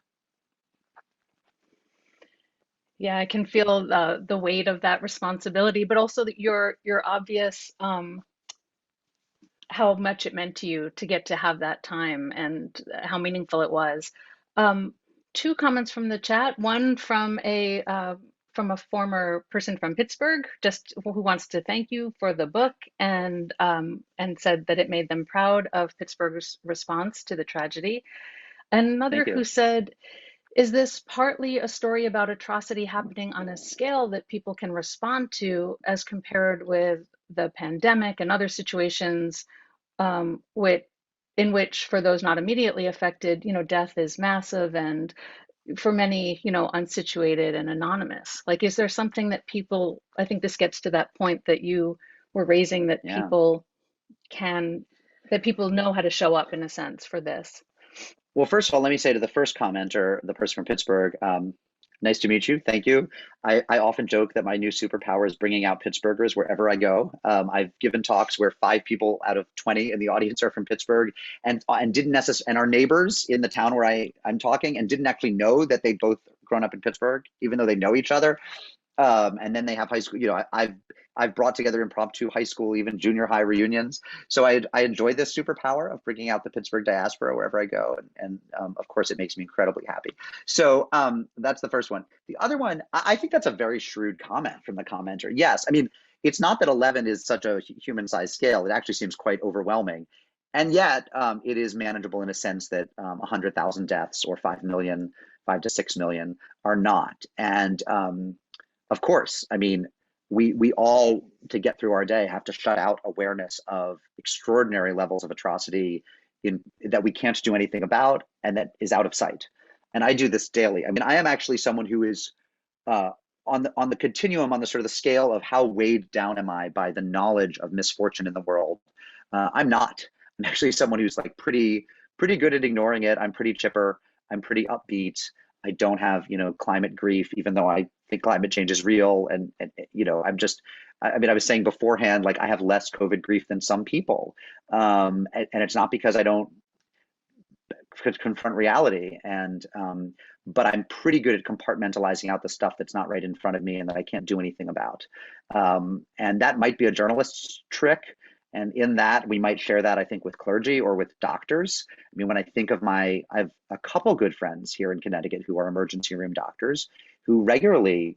Yeah, I can feel the weight of that responsibility, but also that your obvious how much it meant to you to get to have that time, and how meaningful it was. Two comments from the chat. One from a former person from Pittsburgh, just who wants to thank you for the book, and said that it made them proud of Pittsburgh's response to the tragedy. And another who said, is this partly a story about atrocity happening on a scale that people can respond to, as compared with the pandemic and other situations in which, for those not immediately affected, death is massive, and for many, unsituated and anonymous? Like, is there something that people, I think this gets to that point that you were raising, that people know how to show up, in a sense, for this? Well, first of all, let me say to the first commenter, the person from Pittsburgh, nice to meet you. Thank you. I often joke that my new superpower is bringing out Pittsburghers wherever I go. I've given talks where 5 people out of 20 in the audience are from Pittsburgh, and didn't necessarily, and are neighbors in the town where I'm talking, and didn't actually know that they'd both grown up in Pittsburgh, even though they know each other. And then they have high school. I've brought together impromptu high school, even junior high reunions. So I enjoy this superpower of bringing out the Pittsburgh diaspora wherever I go. And of course, it makes me incredibly happy. So that's the first one. The other one, I think that's a very shrewd comment from the commenter. Yes, I mean, it's not that 11 is such a human-sized scale. It actually seems quite overwhelming. And yet it is manageable in a sense that 100,000 deaths or 5 million, 5 to 6 million are not. And of course, I mean, we all, to get through our day, have to shut out awareness of extraordinary levels of atrocity that we can't do anything about and that is out of sight. And I do this daily. I mean, I am actually someone who is on the continuum, on the sort of the scale of how weighed down am I by the knowledge of misfortune in the world. I'm not. I'm actually someone who's like pretty good at ignoring it. I'm pretty chipper. I'm pretty upbeat. I don't have, climate grief, even though I think climate change is real. And I mean, I was saying beforehand, like I have less COVID grief than some people. And it's not because I don't confront reality. But I'm pretty good at compartmentalizing out the stuff that's not right in front of me and that I can't do anything about. And that might be a journalist's trick. And in that, we might share that, I think, with clergy or with doctors. I mean, when I think of I have a couple good friends here in Connecticut who are emergency room doctors who regularly,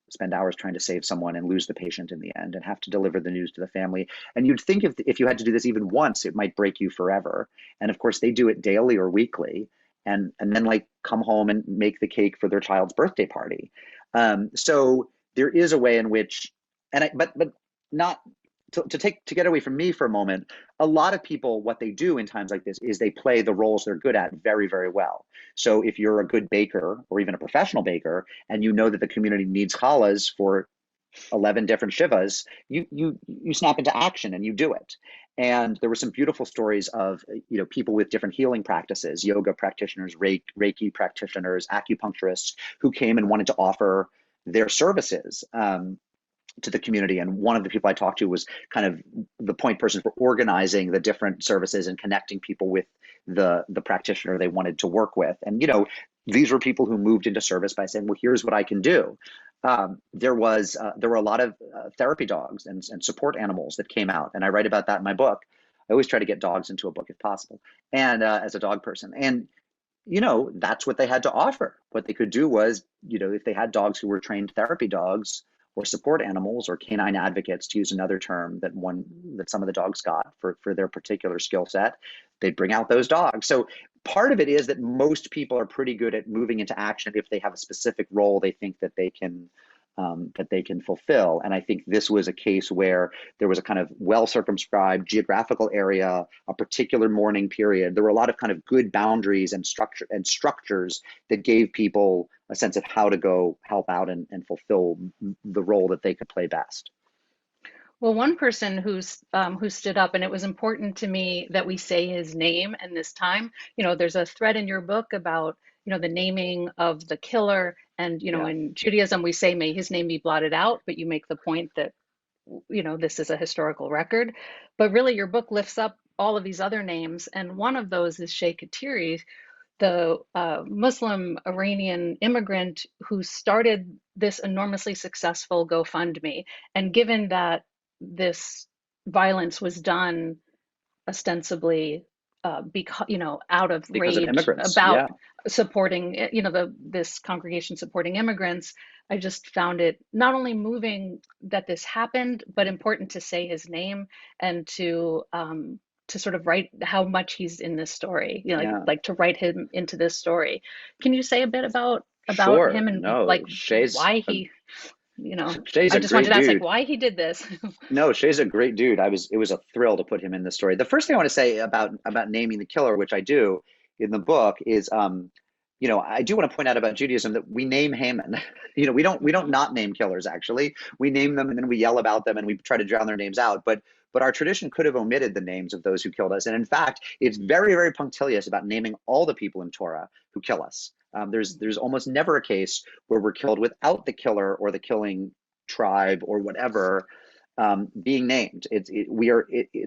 spend hours trying to save someone and lose the patient in the end and have to deliver the news to the family. And you'd think if you had to do this even once, it might break you forever. And of course, they do it daily or weekly, and then like come home and make the cake for their child's birthday party. So there is a way in which, but not. To get away from me for a moment, a lot of people, what they do in times like this is they play the roles they're good at very, very well. So if you're a good baker or even a professional baker, and you know that the community needs challahs for 11 different shivas, you snap into action and you do it. And there were some beautiful stories of people with different healing practices, yoga practitioners, Reiki practitioners, acupuncturists, who came and wanted to offer their services to the community. And one of the people I talked to was kind of the point person for organizing the different services and connecting people with the practitioner they wanted to work with. And these were people who moved into service by saying, well, here's what I can do. There were a lot of therapy dogs and support animals that came out, and I write about that in my book. I always try to get dogs into a book if possible, and as a dog person. And that's what they had to offer. What they could do was, if they had dogs who were trained therapy dogs or support animals or canine advocates, to use another term that some of the dogs got for their particular skill set, they'd bring out those dogs. So part of it is that most people are pretty good at moving into action if they have a specific role they think that they can fulfill. And I think this was a case where there was a kind of well-circumscribed geographical area, a particular mourning period. There were a lot of kind of good boundaries and structures that gave people a sense of how to go help out and fulfill the role that they could play best. Well, one person who stood up, and it was important to me that we say his name. And this time, there's a thread in your book about, the naming of the killer. And, in Judaism, we say, may his name be blotted out, but you make the point that, this is a historical record. But really, your book lifts up all of these other names. And one of those is Sheikh Atiri, the Muslim Iranian immigrant who started this enormously successful GoFundMe. And given that this violence was done ostensibly because out of because rage of immigrants, about supporting this congregation supporting immigrants, I just found it not only moving that this happened, but important to say his name and to sort of write how much he's in this story, like to write him into this story. Can you say a bit about Sure. him and No, like Shay's why he Shay's I a just wanted great to ask, like, dude. why he did this. No, Shay's a great dude. It was a thrill to put him in the story. The first thing I want to say about naming the killer, which I do in the book, is I do want to point out about Judaism that we name Haman. We don't not name killers, actually. We name them and then we yell about them and we try to drown their names out. But our tradition could have omitted the names of those who killed us. And in fact, it's very, very punctilious about naming all the people in Torah who kill us. There's almost never a case where we're killed without the killer or the killing tribe or whatever being named.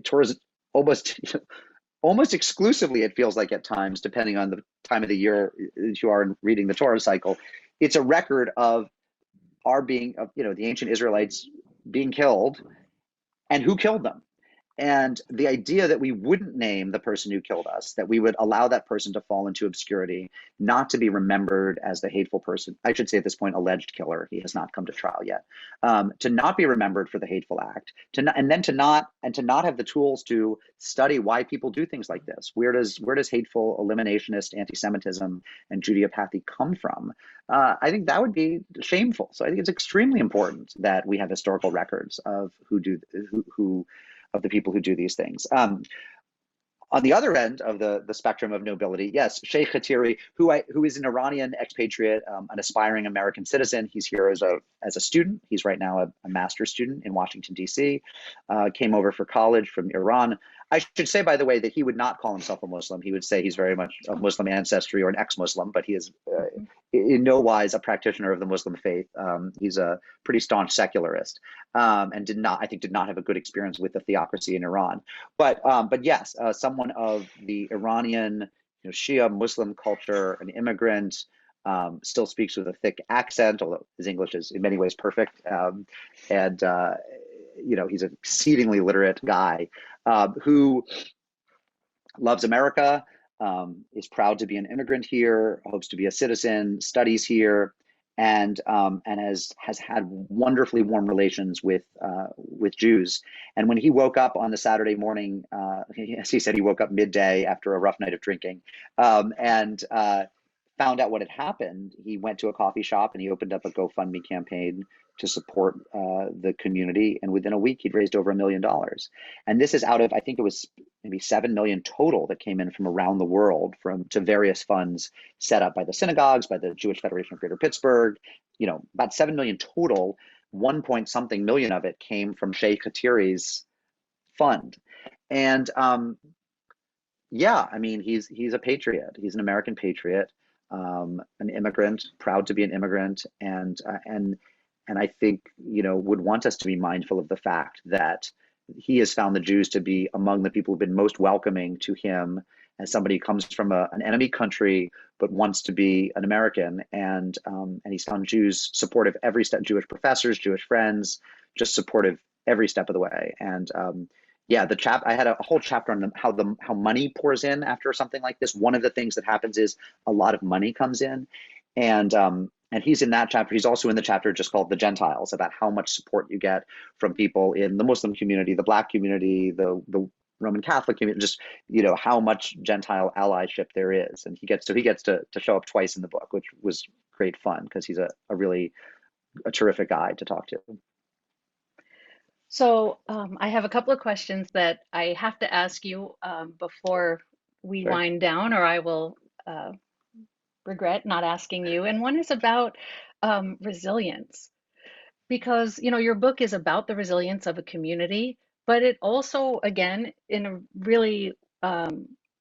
Torah's almost exclusively, it feels like at times, depending on the time of the year you are reading the Torah cycle, it's a record of the ancient Israelites being killed, and who killed them. And the idea that we wouldn't name the person who killed us, that we would allow that person to fall into obscurity, not to be remembered as the hateful person, I should say at this point, alleged killer, he has not come to trial yet, to not be remembered for the hateful act, to not have the tools to study why people do things like this. Where does hateful, eliminationist anti-Semitism and Judeopathy come from? I think that would be shameful. So I think it's extremely important that we have historical records of who of the people who do these things. On the other end of the spectrum of nobility, yes, Sheikh Khatiri, who is an Iranian expatriate, an aspiring American citizen. He's here as a student. He's right now a master's student in Washington, D.C., came over for college from Iran. I should say, by the way, that he would not call himself a Muslim. He would say he's very much of Muslim ancestry or an ex-Muslim, but he is in no wise a practitioner of the Muslim faith. He's a pretty staunch secularist, and did not have a good experience with the theocracy in Iran. But yes, someone of the Iranian, Shia Muslim culture, an immigrant, still speaks with a thick accent, although his English is in many ways perfect, and he's an exceedingly literate guy who loves America, is proud to be an immigrant here, hopes to be a citizen, studies here, and has had wonderfully warm relations with Jews. And when he woke up on the Saturday morning, as he said, he woke up midday after a rough night of drinking, and found out what had happened. He went to a coffee shop and he opened up a GoFundMe campaign to support the community. And within a week, he'd raised over $1 million. And this is out of, I think it was maybe 7 million total that came in from around the world to various funds set up by the synagogues, by the Jewish Federation of Greater Pittsburgh, about 7 million total. 1 point something million of it came from Sheikh Khatiri's fund. And yeah, I mean, he's a patriot. He's an American patriot, an immigrant, proud to be an immigrant, and I think would want us to be mindful of the fact that he has found the Jews to be among the people who've been most welcoming to him as somebody who comes from an enemy country but wants to be an American, and he's found Jews supportive every step, Jewish professors, Jewish friends, just supportive every step of the way. And yeah, I had a whole chapter on how money pours in after something like this. One of the things that happens is a lot of money comes in, and he's in that chapter. He's also in the chapter just called The Gentiles, about how much support you get from people in the Muslim community, the Black community, the Roman Catholic community, just how much Gentile allyship there is. And he gets to show up twice in the book, which was great fun because he's a really terrific guy to talk to. So I have a couple of questions that I have to ask you before we Sure. wind down, or I will regret not asking you. And one is about resilience, because your book is about the resilience of a community, but it also, again, in a really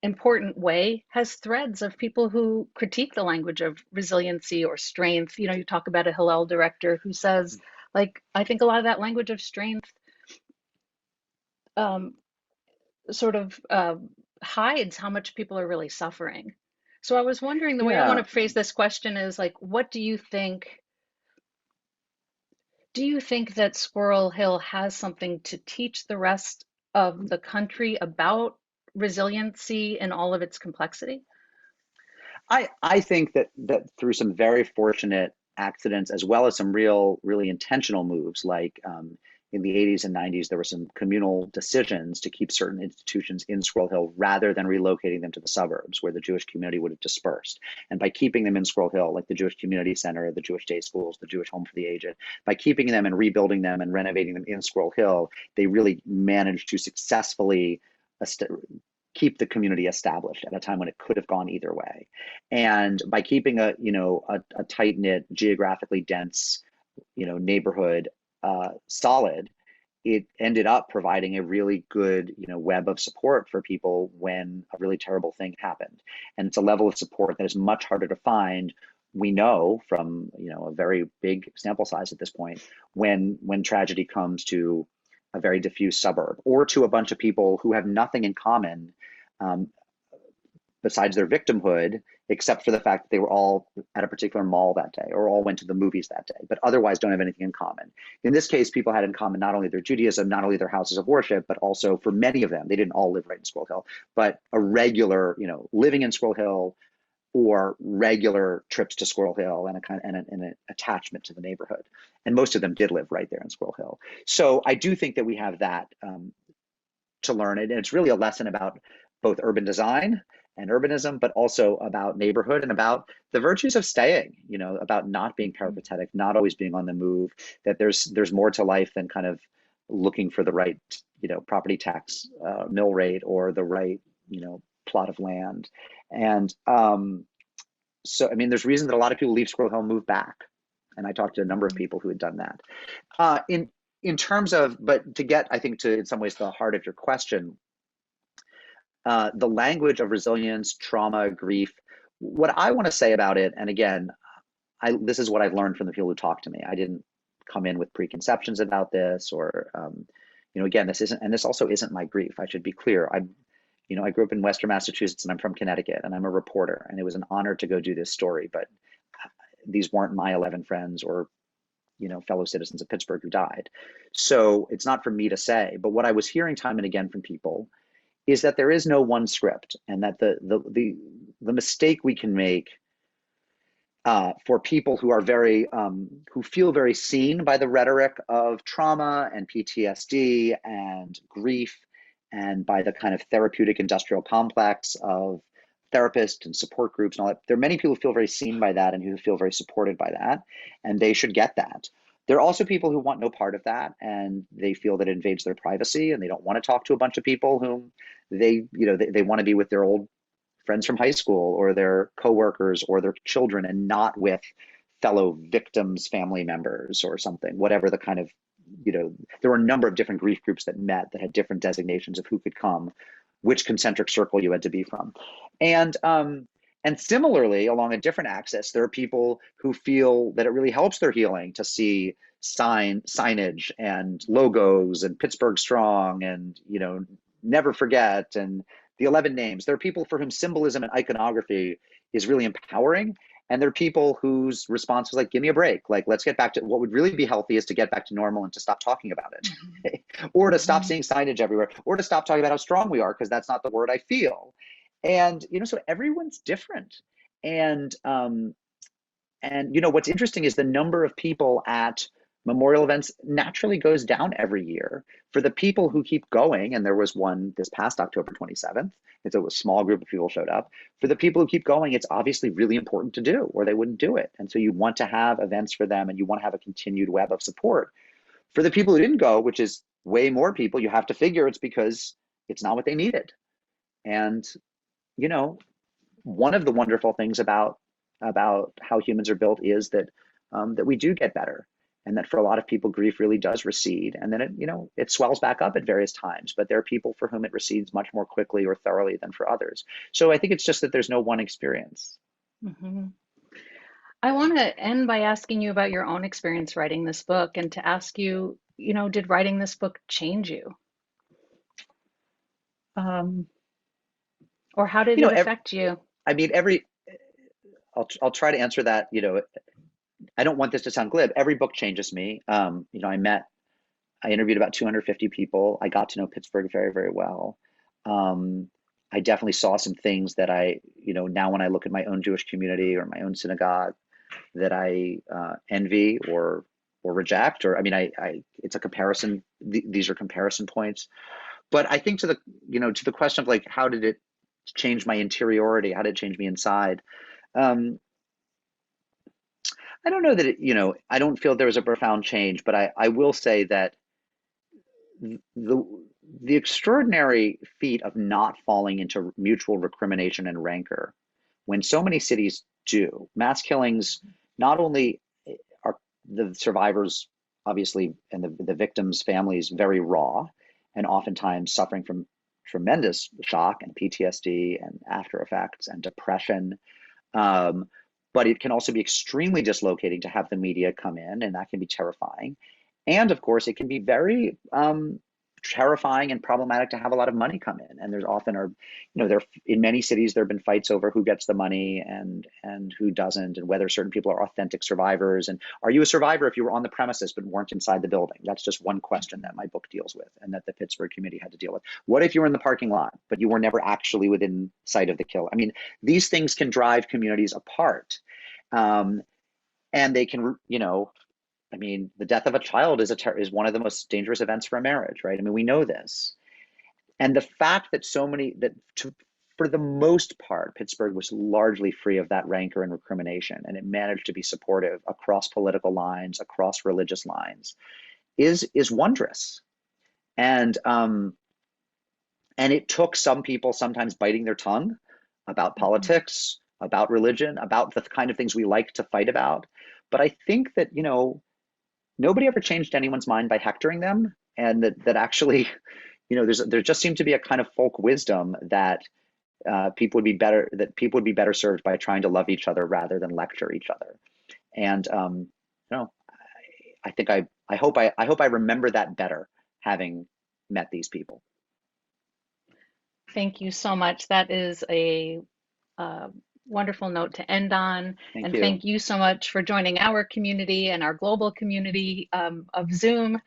important way, has threads of people who critique the language of resiliency or strength. You talk about a Hillel director who says, I think a lot of that language of strength sort of hides how much people are really suffering. So I was wondering, the way I want to phrase this question is what do you think? Do you think that Squirrel Hill has something to teach the rest of the country about resiliency and all of its complexity? I think that through some very fortunate accidents, as well as some really intentional moves, like in the 80s and 90s, there were some communal decisions to keep certain institutions in Squirrel Hill rather than relocating them to the suburbs where the Jewish community would have dispersed. And by keeping them in Squirrel Hill, like the Jewish Community Center, the Jewish Day Schools, the Jewish Home for the Aged, by keeping them and rebuilding them and renovating them in Squirrel Hill, they really managed to successfully keep the community established at a time when it could have gone either way. And by keeping a tight-knit, geographically dense neighborhood solid, it ended up providing a really good web of support for people when a really terrible thing happened. And it's a level of support that is much harder to find, we know from a very big sample size at this point, when tragedy comes to a very diffuse suburb or to a bunch of people who have nothing in common besides their victimhood, except for the fact that they were all at a particular mall that day or all went to the movies that day, but otherwise don't have anything in common. In this case, people had in common not only their Judaism, not only their houses of worship, but also for many of them, they didn't all live right in Squirrel Hill, but a regular, living in Squirrel Hill or regular trips to Squirrel Hill and an attachment to the neighborhood. And most of them did live right there in Squirrel Hill. So I do think that we have that to learn it. And it's really a lesson about both urban design and urbanism, but also about neighborhood and about the virtues of staying, about not being peripatetic, not always being on the move, that there's more to life than kind of looking for the right, property tax mill rate or the right, plot of land. And so, I mean, there's reason that a lot of people leave Squirrel Hill and move back. And I talked to a number of people who had done that. In terms of, but to get, I think, to in some ways the heart of your question, the language of resilience, trauma, grief, what I want to say about it, and again, this is what I've learned from the people who talk to me. I didn't come in with preconceptions about this, or, again, this also isn't my grief. I should be clear. I grew up in Western Massachusetts and I'm from Connecticut and I'm a reporter, and it was an honor to go do this story, but these weren't my 11 friends or, fellow citizens of Pittsburgh who died. So it's not for me to say, but what I was hearing time and again from people is that there is no one script, and that the mistake we can make for people who are who feel very seen by the rhetoric of trauma and PTSD and grief, and by the kind of therapeutic industrial complex of therapists and support groups and all that. There are many people who feel very seen by that and who feel very supported by that, and they should get that. There are also people who want no part of that, and they feel that it invades their privacy, and they don't want to talk to a bunch of people whom they want to be with their old friends from high school or their coworkers or their children, and not with fellow victims, family members or something, whatever the kind of, there were a number of different grief groups that met that had different designations of who could come, which concentric circle you had to be from. And similarly, along a different axis, there are people who feel that it really helps their healing to see signage and logos and Pittsburgh Strong and, Never Forget and the 11 names. There are people for whom symbolism and iconography is really empowering. And there are people whose response was like, give me a break. Like, let's get back to what would really be healthy is to get back to normal and to stop talking about it, or to stop seeing signage everywhere, or to stop talking about how strong we are, because that's not the word I feel. And, so everyone's different. And what's interesting is the number of people at memorial events naturally goes down every year. For the people who keep going, and there was one this past October 27th, it's a small group of people showed up. For the people who keep going, it's obviously really important to do, or they wouldn't do it. And so you want to have events for them, and you want to have a continued web of support. For the people who didn't go, which is way more people, you have to figure it's because it's not what they needed. And, one of the wonderful things about how humans are built is that that we do get better, and that for a lot of people, grief really does recede, and then it swells back up at various times. But there are people for whom it recedes much more quickly or thoroughly than for others. So I think it's just that there's no one experience. Mm-hmm. I want to end by asking you about your own experience writing this book, and to ask you, did writing this book change you? Or how did it affect you? I mean, I'll try to answer that. I don't want this to sound glib. Every book changes me. I interviewed about 250 people. I got to know Pittsburgh very, very well. I definitely saw some things that now when I look at my own Jewish community or my own synagogue, that I envy or reject, or it's a comparison. These are comparison points. But I think to the question of like, how did it change my interiority? How did it change me inside? I don't know that I don't feel there was a profound change, but I will say that the extraordinary feat of not falling into mutual recrimination and rancor, when so many cities do. Mass killings, not only are the survivors obviously and the victims' families very raw, and oftentimes suffering from tremendous shock and PTSD and after effects and depression. But it can also be extremely dislocating to have the media come in, and that can be terrifying. And of course, it can be very terrifying and problematic to have a lot of money come in. And there's often there in many cities, there have been fights over who gets the money and who doesn't, and whether certain people are authentic survivors. And are you a survivor if you were on the premises but weren't inside the building? That's just one question that my book deals with, and that the Pittsburgh community had to deal with. What if you were in the parking lot, but you were never actually within sight of the kill? I mean, these things can drive communities apart. And they can, I mean, the death of a child is one of the most dangerous events for a marriage, right? I mean, we know this. And the fact that for the most part, Pittsburgh was largely free of that rancor and recrimination, and it managed to be supportive across political lines, across religious lines, is wondrous. And it took some people sometimes biting their tongue about politics, about religion, about the kind of things we like to fight about. But I think that, nobody ever changed anyone's mind by hectoring them, and that actually, there just seemed to be a kind of folk wisdom that people would be better served by trying to love each other rather than lecture each other. And I hope I remember that better, having met these people. Thank you so much. That is a wonderful note to end on. Thank you so much for joining our community and our global community of Zoom.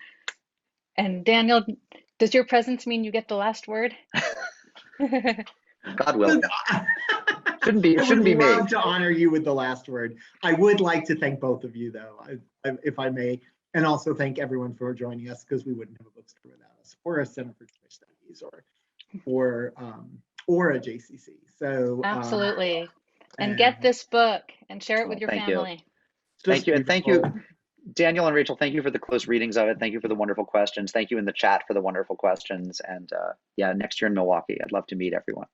And Daniel, does your presence mean you get the last word? God will. Shouldn't be me. I would love to honor you with the last word. I would like to thank both of you, though, if I may, and also thank everyone for joining us, because we wouldn't have a bookstore without us, or a Center for Jewish Studies, or a JCC. So absolutely. And get this book and share it with your family. Thank you. And thank you, Daniel and Rachel. Thank you for the close readings of it. Thank you for the wonderful questions. Thank you in the chat for the wonderful questions. And next year in Milwaukee, I'd love to meet everyone.